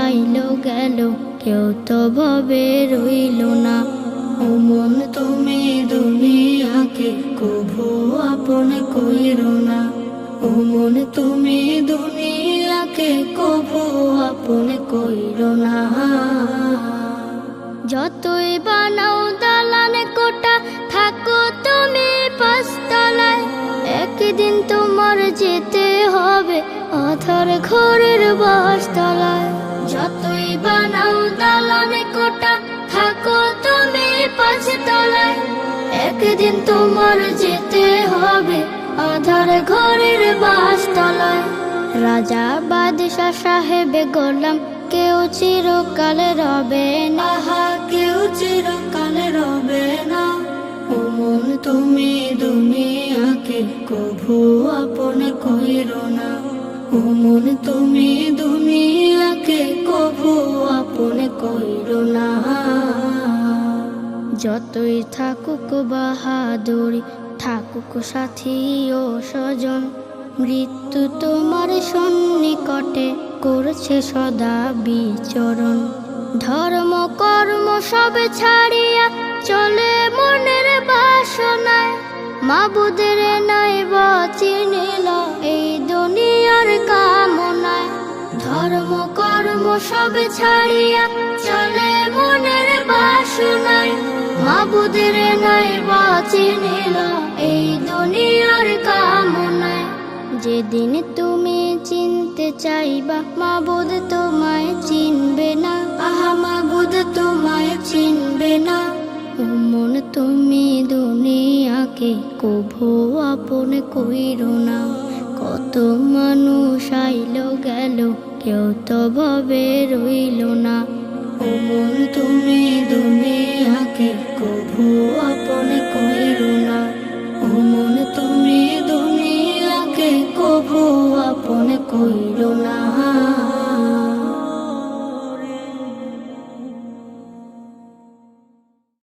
আইল গেল, কেউ তো ভবে রইল না। ও মন তুমি দুনিয়াকে কভু আপন কইরো না। ও মন তুমি দুনিয়াকে কভু আপন কইরো না। যতই বানাও দালান কোটা, থাকো তুমি পাঁচতলায়, একদিন তোমার যেতে হবে আধার ঘরের বাসতলায়। যতই বানাও দালান কোটা, থাকো তুমি পাঁচতলায়, একদিন তোমার যেতে হবে আধার ঘরের বাসতলায়। রাজা বাদশা সাহেবে গোলাম, কেউ চিরকাল রবে না, কেউ চিরকাল রবে না। ও মন তুমি দুনিয়াকে কভু আপন কইরো না। ও মন তুমি দুনিয়াকে কভু আপন কইরো না। যতই থাকুক বাহাদুরি, থাকুক সাথী ও স্বজন, মৃত্যু তোমার সন্নিকটে করছে সদা বিচরণ। ধর্ম কর্ম সব ছাড়িয়া চলে মনের বাসনায়, মাবুদের নাই চিনিল এই দুনিয়ার কামনায়। ধর্ম কর্ম সব ছাড়িয়া চলে মনের বাসনায়, মাবুদের নাই চিনিল এই দুনিয়ার কামনায়। যেদিন তুমি চিনতে চাইবা, মাবুদ তোমায় চিনবে না, আহা মাবুদ তোমায় চিনবে না। ও মন তুমি দুনিয়াকে কভু আপন কইরো না। কত মানুষ আইল গেল, কেউ তো ভবে রইল না। ও মন তুমি দুনিয়াকে কভু আপন কইরো না। ও মন তুমি দুনিয়াকে কভু আপন কইরো না।